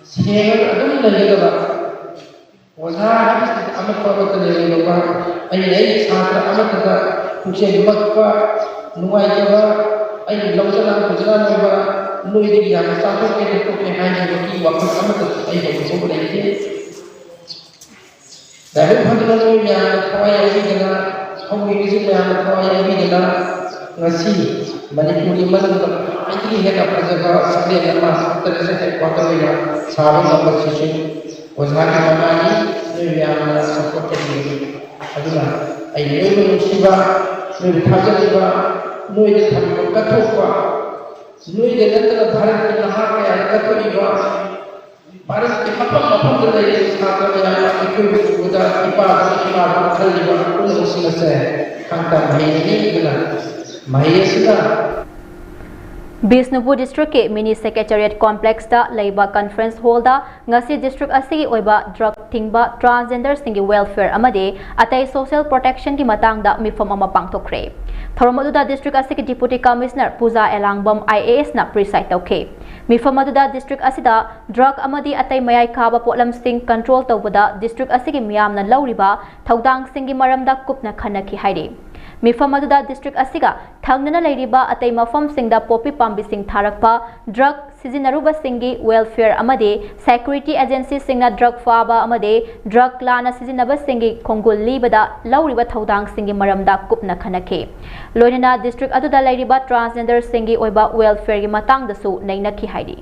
Sihengan adum nalilaba wazha habis amat pawat nalilaba ay satra amat ka kuche makwa nuai jaba ay lawjana kujana nuba nui digi ya satra ke to ke hai ki waktu amat ay ho so leke dalu bhandana no ya khawai ay dana hongi bisi ya khawai ay dana ngasi Manipuri manungda aiki heka prajaga sabde nama sabtare se quarter ya saban number session wazhaki mamani ne ya support ni aduna ai ne shiba ne thaja no de tham ka thokwa no de nantara bharat ki naha ka ya ka thoriba bharat ke mapam de le sakha ya ikhu buda ipa khaliba ko sinase kanta bhai ni Bisnupur District ke Mini Secretariat Complex da Leiba Conference Hall da ngasi district asigi oiba drug thingba transgender singi welfare amade atai social protection ki matang da mifam ama pangthokre Thoromadu da district asigi Deputy Commissioner Puja Elangbam IAS na preside tauke mifam adu da district asida drug amadi atai mayai khaba potlam sing control tawbada district asigi miyam na lauriba thaudang singi maramda kupna khanaki haire ꯃꯤꯐꯝ ꯑꯗꯨꯗ district ꯑꯁꯤꯒ ꯊꯪꯅꯅ ꯂꯩꯔꯤꯕ ꯑꯇꯩ ꯃꯐꯝꯁꯤꯡꯗ poppy ꯄꯥꯝꯕꯤꯁꯤꯡ ꯊꯥꯔꯛꯄ, drug ꯁꯤꯖꯤꯟꯅꯔꯨꯕꯁꯤꯡꯒꯤ welfare ꯑꯃꯗꯤ ꯁꯦꯀ꯭ꯌꯨꯔꯤꯇꯤ ꯑꯦꯖꯦꯟꯁꯤꯁꯤꯡꯅ ꯗ꯭ꯔꯒ ꯐꯥꯕ ꯑꯃꯗꯤ ꯗ꯭ꯔꯒ ꯂꯥꯟꯅ ꯁꯤꯖꯤꯟꯅꯕꯁꯤꯡꯒꯤ ꯈꯣꯡꯒꯨꯜ ꯂꯤꯕꯗ ꯂꯧꯔꯤꯕ ꯊꯧꯗꯥꯡꯁꯤꯡꯒꯤ ꯃꯔꯝꯗ ꯀꯨꯞꯅ ꯈꯟꯅꯈꯤ꯫ ꯂꯣꯏꯅꯅ ꯗꯤꯁꯇ꯭ꯔꯤꯛ ꯑꯗꯨꯗ ꯂꯩꯔꯤꯕ ꯇ꯭ꯔꯥꯟꯁꯖꯦꯟꯗꯔꯁꯤꯡꯒꯤ ꯑꯣꯏꯕ ꯋꯦꯜꯐꯦꯌꯔꯒꯤ ꯃꯇꯥꯡꯗꯁꯨ ꯅꯩꯅꯈꯤ ꯍꯥꯏꯔꯤ꯫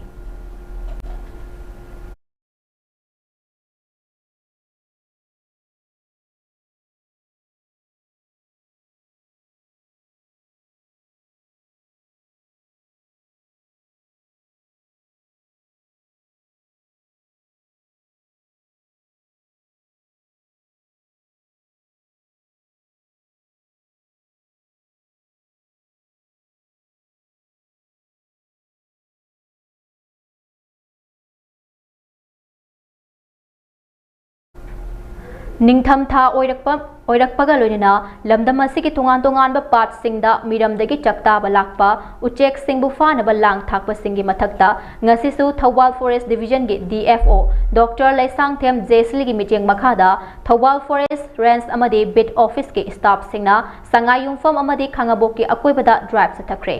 ꯅꯤꯡꯊꯝꯊꯥ ꯑꯣꯏꯔꯛꯄꯒ ꯂꯣꯏꯅꯅ ꯂꯝꯗꯝ ꯑꯁꯤꯒꯤ ꯇꯣꯉꯥꯟ-ꯇꯣꯉꯥꯟꯕ ꯄꯥꯠꯁꯤꯡꯗ ꯃꯤꯔꯝꯗꯒꯤ ꯆꯥꯛꯇꯥꯕ ꯂꯥꯛꯄ ꯎꯆꯦꯛꯁꯤꯡꯕꯨ ꯐꯥꯅꯕ ꯂꯥꯡ ꯊꯥꯛꯄꯁꯤꯡꯒꯤ ꯃꯊꯛꯇ ꯉꯁꯤꯁꯨ ꯊꯧꯕꯥꯜ ꯐꯣꯔꯦꯁꯠ ꯗꯤꯚꯤꯖꯟꯒꯤ DFO ꯗꯣꯛꯇꯔ ꯂꯩꯁꯥꯡꯊꯦꯝ ꯖꯦꯁꯂꯤꯒꯤ ꯃꯤꯠꯌꯦꯡ ꯃꯈꯥꯗ ꯊꯧꯕꯥꯜ ꯐꯣꯔꯦꯁꯠ ꯔꯦꯟꯖ ꯑꯃꯗꯤ ꯕꯤꯠ ꯑꯣꯐꯤꯁꯀꯤ ꯁ꯭ꯇꯥꯐꯁꯤꯡꯅ ꯁꯉꯥꯏꯌꯨꯝꯐꯝ ꯑꯃꯗꯤ ꯈꯥꯡꯉꯕꯣꯛꯀꯤ ꯑꯀꯣꯏꯕꯗ ꯗ꯭ꯔꯥꯏꯕ ꯆꯠꯊꯈ꯭ꯔꯦ꯫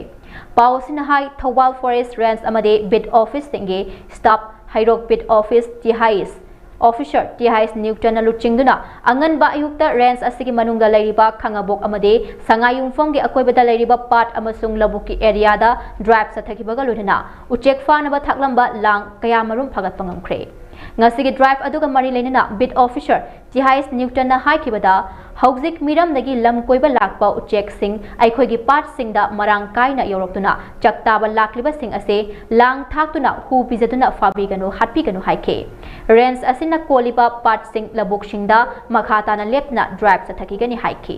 ꯄꯥꯎ ꯑꯁꯤꯅ ꯍꯥꯏ ꯊꯧꯕꯥꯜ ꯐꯣꯔꯦꯁꯠ ꯔꯦꯟꯖ ꯑꯃꯗꯤ ꯕꯤꯠ ꯑꯣꯐꯤꯁꯁꯤꯡꯒꯤ ꯁ꯭ꯇꯥꯐ ꯍꯩꯔꯣꯛ beat office THIS officer THIS Newton लुचिंगदुना अंगनबा अयुक्ता रेंज असिगी मनुंगदा लैरिबा खंगाबोक अमदे संगायुमफमगी अकोइबदा लैरिबा पाट अमसुंग लबुकी एरियादा ड्राइव सथखिबगा लोइना उचेक फानबा थाकलंबा लांग कयामरुम फगतपा ngamkhre ngasi drive aduga mari leinana bit officer THIS Newton na haikibada hauzik miramdagi lam koiba lakpa uchek sing aikhoigi part singda marang kaina yoroktuna chaktaba lakliba sing ase lang thaktuna hu bijaduna fabiganu hatpiganu haike range asina koliba part sing labuk singda makhata na lepna drive sathakigani haike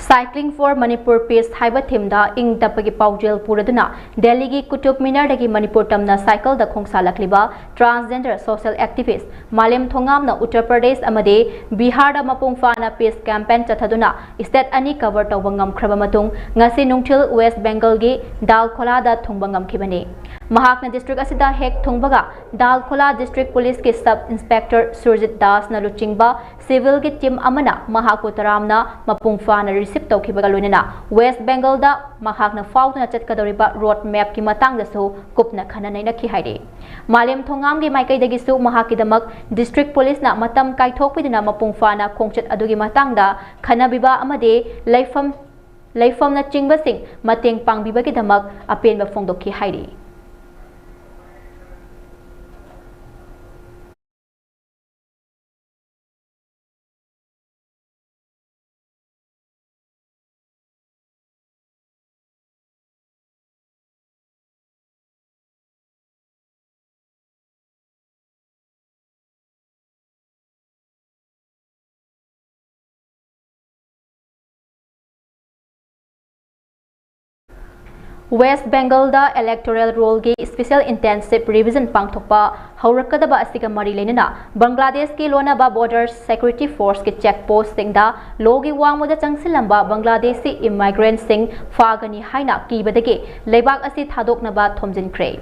Cycling for Manipur Peace haiba thimda ing tapagi paujel puraduna Delhi gi Kutub Minar dagi Manipur tamna cycle da khongsa lakliba transgender social activist Malem Thongam na Uttar Pradesh amade Bihar da mapung fana peace campaign chathaduna state ani cover tawangam khraba matung ngasi nungthil West Bengal gi Dalkhola da thungbangam khibani Mahakna district asida hek thungbaga Dalkhola district police ki sub inspector Surjit Das na luchingba civil gi team amana Mahaku taramna mapung fana receipt tawkhibaga loinana West Bengal da mahakna fautuna chatkadoriba road map ki matang dasu kupna khananai na ki haire Malem Thongam gi maikai dagi su mahakidamak district police na matam kaithokpidina mapung fana khongchat adugi matangda khanabiba amade leifam na chingbasing mateng pangbibagi damak apenba phongdokhi haire West Bengal da electoral roll gi special intensive revision pangthokpa haurakadaba asiga mari leinana Bangladesh ki lonaba border security force ki checkpost singda logi wangmoda changsilamba Bangladeshi immigrant sing fagani haina kibadagi leibak asi thadoknaba thomjinkhre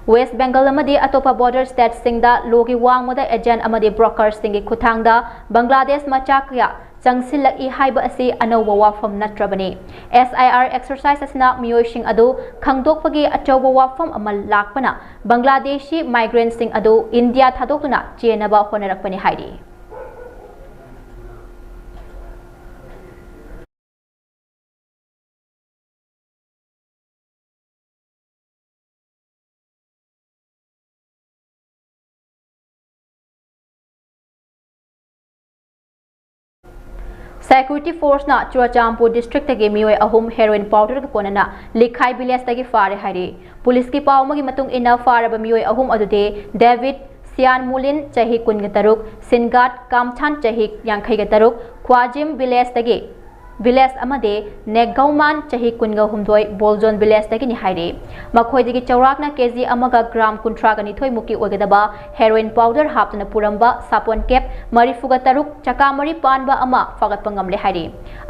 West Bengal amadi atopa border state singda logi wangmoda agent amadi brokers singi khuthangda Bangladesh machakya changsilaki haiba asi anowa wafam natrabani SIR exercise asna miyoising adu khangdokpagi achowa wafam amal lakpana Bangladeshi migrant sing adu India thadokuna chenaba honarakpani hairi Security force na Churachandpur district tagi mioi ahum heroin powder ka konana likhai village tagi fare hari police ki pawma gi matung ina faraba mioi ahum adude David Sian Mulin chahi kun ga taruk Singat Kamthan chahi yankhai ga taruk Khwajim village tagi village amade Negauman chahi kunga humdoi Boljon village tagi ni haire makhoi digi chawrakna kg amaga gram kuntra gani thoi muki ogadaba heroin powder hapna puramba sapon cap marifuga taruk chaka mari panba ama fagat pangamle haire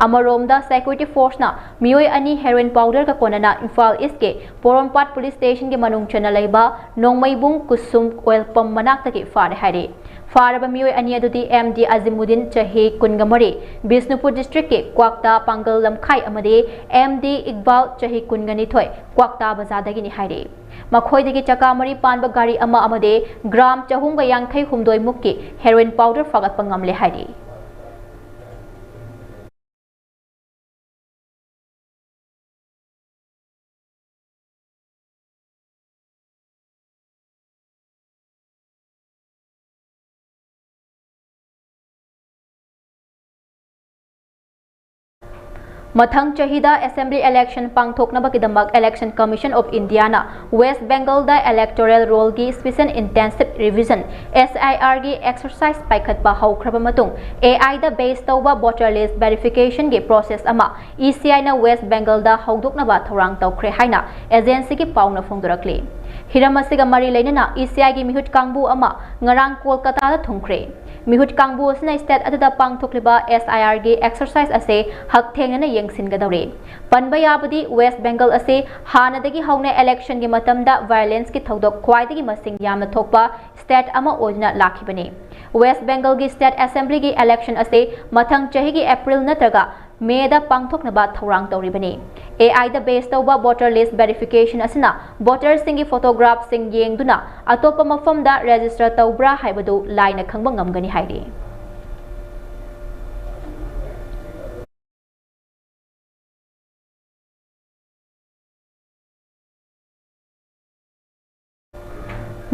amaromda security force na mioi ani heroin powder ka konana Imphal East ke Porompat police station ke manung chana laiba Nongmaibung Kusum oil pump manak tagi fare haire Faraba mioi ani adudi MD Azimuddin chahi kungamari Bisnupur district ke Kwakta Pangal Lamkhai amade MD Iqbal chahi kungani thoi Kwakta bazadagi ni haire makhoi dagi chakamari panba gari ama amade gram chahum ga yankhai humdoi mukki heroin powder fagat pangamle haire Mathang Chahida Assembly election pangthoknaba kidamak Election Commission of India na West Bengal da electoral roll gi special intensive revision SIR gi exercise paikhatba haukraba matung AI da base tawba voter list verification gi process ama ECI na West Bengal da haudoknaba thorang tawkhre haina agency gi pauna phongdorakle hiramasiga mari leinana ECI gi mihut kangbu ama ngarang Kolkata da thungkhre Mihut kangbu asna state aduda pangthokliba SIR gi exercise ase hak thengna yengsingadore panba yabadi West Bengal ase hanadagi hauna election gi matamda violence ki thodok khwaidagi masing yamna thokpa state ama oina lakhibani West Bengal gi state assembly gi election ase mathang chahi gi April natraga May da pangthoknaba thorang tawribani AI da base tawba voter list verification asina voters singi photograph sing yengduna atopa mafam da register tawbra haibadu laina khangba ngamgani haire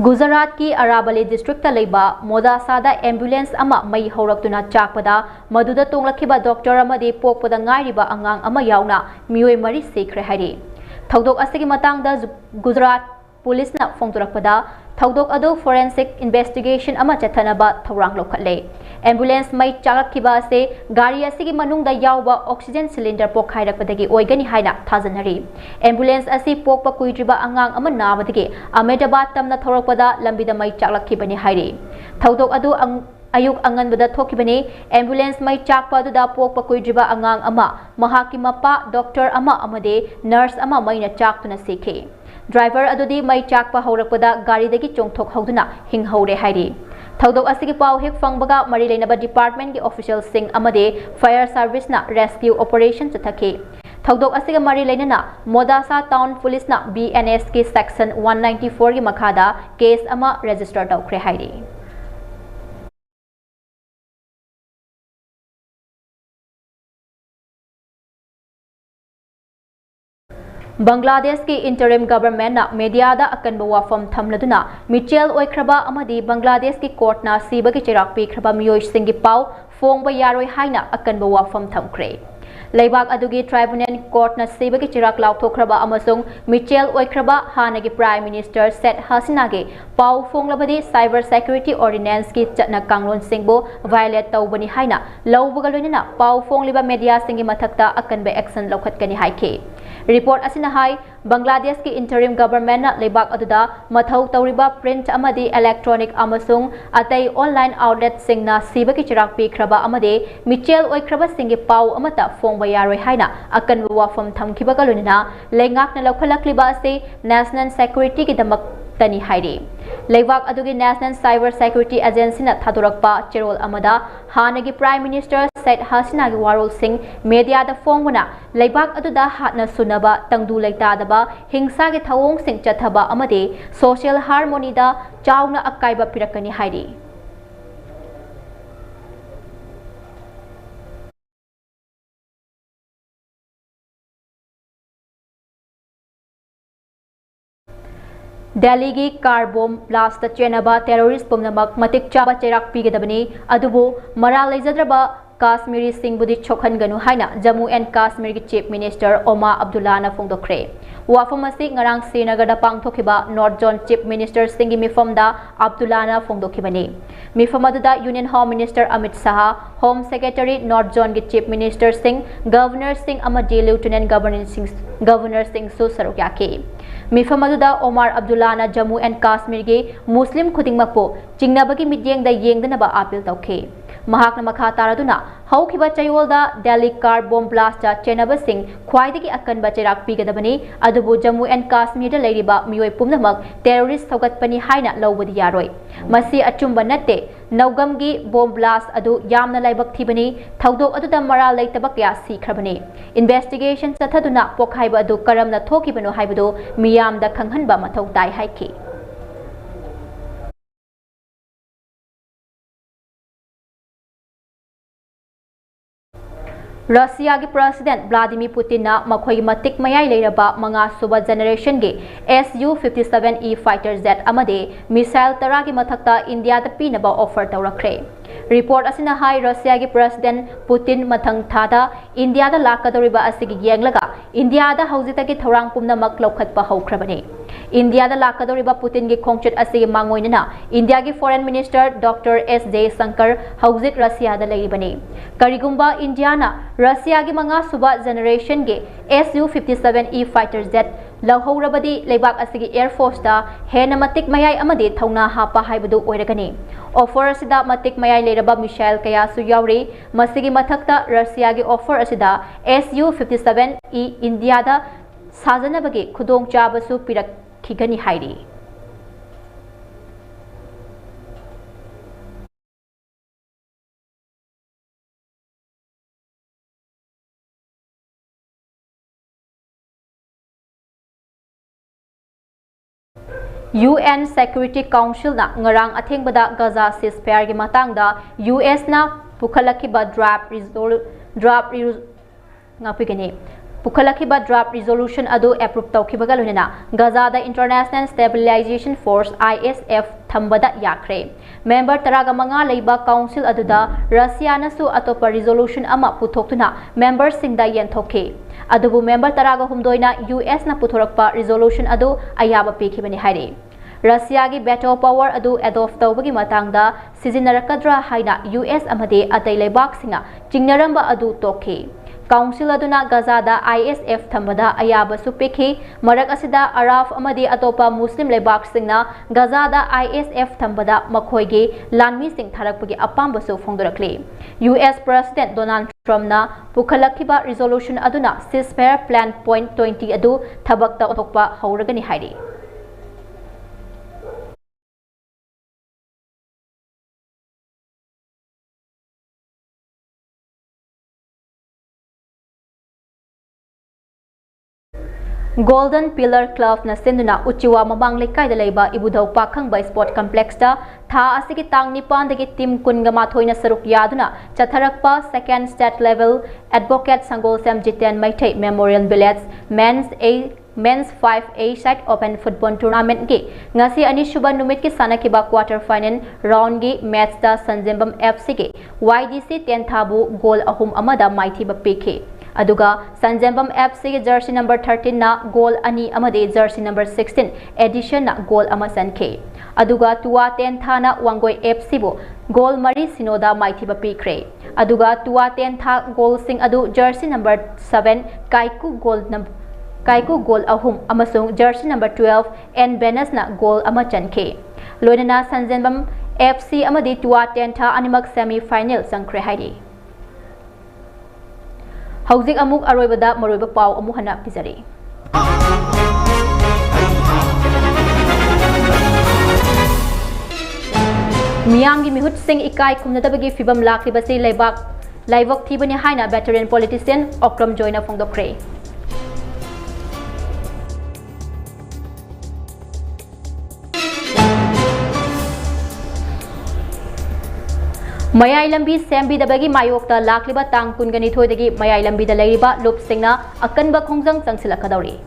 Gujarat ki Arabali district ta leiba Modasada ambulance ama mai horaktuna chakpada maduda tonglakhiba doctor amadi pokpada ngairiba angang ama yauna mioi mari sekre hari thodok asigi matangda Gujarat police na phongturakpada thodok adu forensic investigation ama chathanaba thorang lokhatle ambulance mai chakakhiba ase gari asigi manungda yawba oxygen cylinder pokhairakpadagi oigani haina thajanari ambulance asi pokpa kuidriba angang ama nabadagi Ahmedabad tamna thorakpada lambida mai chaklakhibani haire thodok adu ayuk anganbada thokibani ambulance mai chakpa adu da pokpa kuidriba angang ama mahaki mapa doctor ama amade nurse ama maina chaktuna sikhe driver adudi mai chakpa horakpada gari dagi chongthok hauduna hinghore haire thodok asigi pau hek fangbaga mari leinaba department gi official sing amade fire service na rescue operation chathake thodok asiga mari leinana Modasa town police na BNS ki section 194 gi makhada case ama register tawkhre haire Bangladesh ki interim government na media da akanba wafam thamladuna Mitchell oikraba amadi Bangladesh ki court na siba ki chirak pi khraba mioi singi pau fongba yaroi haina akanba wafam thamkhre Leibak adugi tribunal court na siba ki chirak lauthokhraba amasung Mitchell oikraba hanagi prime minister Sheikh Hasina ge pau fonglabadi cyber security ordinance ki chatna kanglon singbo violate tawbani haina lawbuga loinana pau fongliba media singi mathakta akanba action lokhatkani haike report asina hai Bangladesh ki interim government na lebak aduda mathau tawriba print amadi electronic amasung atai online outlet singna siba ki chirak pi khraba amade Mitchell oikraba singi pau amata fongba yaroi haina akan wafam thamkhiba galunina lengak na lokhalakliba ase national security ki damak tani haire leibak adugi national cyber security agency na thadorakpa cherol amada hanagi prime minister Sheikh Hasina gi warol sing media da fongwana leibak aduda hatna sunaba tangdu leita daba hingsa gi thawong sing chathaba amade social harmony da chawna akaiba pirakani haire Delhi ki car bomb blast chenaba terrorist pumnamak matik chaba cherak pigedabani adubu mara leijadraba Kashmiri Singbudi Chokhanganu Haina, Jammu and Kashmir Chief Minister Omar Abdullahna Fongdokre. Wafamasi Ngarang Srinagarda Pangthokiba North Zone Chief Minister Singi Mifamda Abdullahna Fongdokibani. Mifamadada Union Home Minister Amit Saha, Home Secretary North Zone Chief Minister Singh, Governor Singh Amadi Lieutenant Governor Singh Susarukyake. Mifamadada Omar Abdullahna Jammu and Kashmir ge Muslim Khudingmakpo Jingnabagi Midyeng da Yengdanaba appeal tauke. Mahakna makha taraduna haukiba chayolda Delhi car bomb blast chenaba sing khwaidagi akanba cherak pigadabani adubu Jammu and Kashmir da leiriba mioi pumnamak terrorist thogatpani haina lawbadi yaroi masi achumba natte naugamgi bomb blast adu yamna laibak thibani thaudok aduda mara leitabak ya sikhrabani investigation chathaduna pokhaiba adu karamna thokibano haibado miyamda khanghanba mathau tai haiki. Russia ki President Vladimir Putin na makhoi matik mayai leiraba manga suba generation ge Su-57E fighter jet amade missile tara ki mathakta India ta pinaba offer tawrakre. Report asina hai Russia ki President Putin mathang thada India da lakadoriba asigi yenglaga India da haujita ki thorang pumna mak lokhatpa haukrabane. India da lakadoriba Putin ki khongchet asigi mangoinana India ki Foreign Minister Dr. S. Jaishankar haujit Russia da leiribane. Karigumba India na Russia ki manga suba generation ge Su-57E fighter jet lahorabadi leibak asigi Air Force da hena matik mayai amade thauna hapa haibadu oiragani. Offer asida matik mayai leiraba missile kaya su yauri masigi mathakta Russia ki offer asida Su-57E India da sajanabagi khudong chabasu pirakhigani hairi. UN Security Council na ngarang athengbada Gaza ceasefire gi matangda US na pukhalakiba draft resolution adu approve tawkhibaga loina Gaza da International Stabilization Force ISF thambada yakre. Member taraga manga leiba council aduda Russia nasu atopa resolution ama puthoktuna member singda yenthoke. Adubu member taraga humdoina US na puthorakpa resolution adu ayaba pekhibani haire. Russia gi veto power adu adopt tawbagi matangda sizinnarakadra haina US amade atai leibak singa chingnaramba adu tokhe. Council aduna Gaza da ISF thambada ayaba supekhi marak asida Arab amadi atopa Muslim leibak singna Gaza da ISF thambada makhoige lanmi sing tharakpagi apamba su phongdorakle. US President Donald Trump na pukhalakhiba resolution aduna ceasefire plan point 20 adu thabakta otokpa hauragani hairi. Golden Pillar Club na sinduna Uchiwa Mamang Lekai da leiba Ibudhaw Pakhang by Sport Complex da tha asigi tang nipan dagi team kunga mathoi na saruk yaduna chatharakpa second state level advocate Sangol Sam Jiten Maithai Memorial Billets Men's 5A side open football tournament gi ngasi ani suba numit ki sanakiba quarter final round gi match da Sanjembam FC gi YDC 10 thabu goal ahum amada maithiba pekhe. Aduga Sanjembam FC ki jersey number 13 na goal ani amade jersey number 16 edition na goal ama sanke. Aduga Tua 10 thana Wangoi FC bo goal mari sinoda maithiba pikre. Aduga Tua 10 tha goal sing adu jersey number 7 Kaiku goal ahum amasung jersey number 12 and Benas na goal ama chanke. Loinana Sanjembam FC amade Tua 10 tha animak semi final sangkre haidi. Hauzik amuk aroibada maroiba pau amu hana pizari. Miyamgi mihut sing ikai kumnadabagi fibam lakribasi laibak thibani haina veteran politician Okram Joina Fongdokre. Mayai lambi sembi dabagi mayokta lakliba tang kungani thoidagi mayai lambi da leiriba lup singna akanba khongjang changsilakadauri.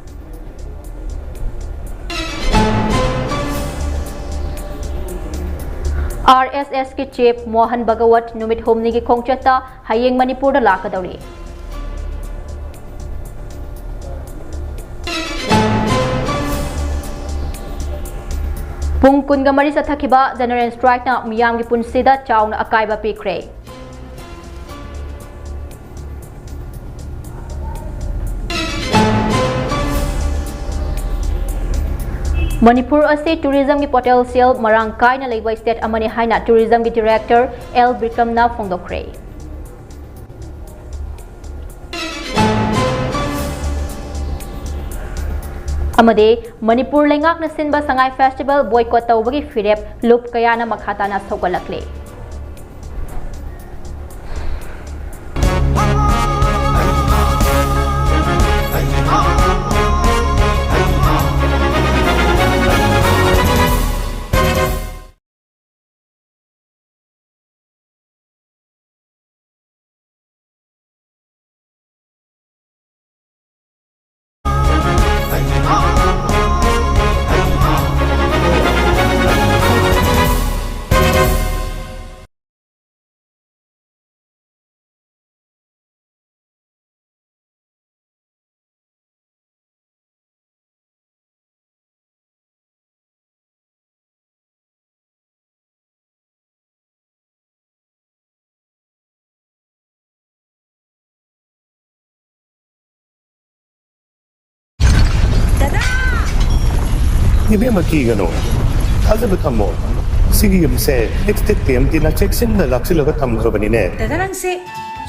RSS ki chief Mohan Bhagawat numit humni ki khongchata hayeng Manipur da lakadauri. Pung kun gamari sa thakiba general strike na miyam gi punsida chawna akaiba pikre. Manipur ase tourism ki potential marang kai na leiba state amani haina tourism ki director L Bikram na phongdokre. Amade Manipur lengak na sinba sangai festival boycott tawbagi firep loop kaya na makhata na sogalakle. Ibe makigano. Kaza betamo. Sige yumse. Next time tina check sin na laksi laga tham khabani ne. Dadarang se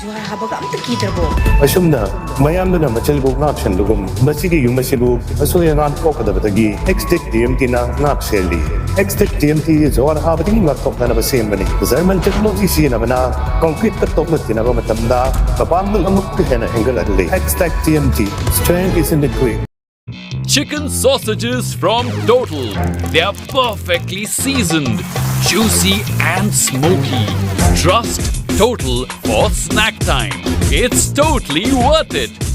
juara habaga amta kidrabo. Asumna mayam na machal bo ngap shan lugum. Masigi yumasibu aso yang an ko kada batagi. Next time tina ngap seli. Next time ti juara habati ngap tok na basem bani. Zaman technology si na bana concrete ka tok na tina ba matamda. Kapam na amuk ke na angle adli. Next TMT. Strength is in the quick. Chicken sausages from Total. They are perfectly seasoned, juicy and smoky. Trust Total for snack time. It's totally worth it.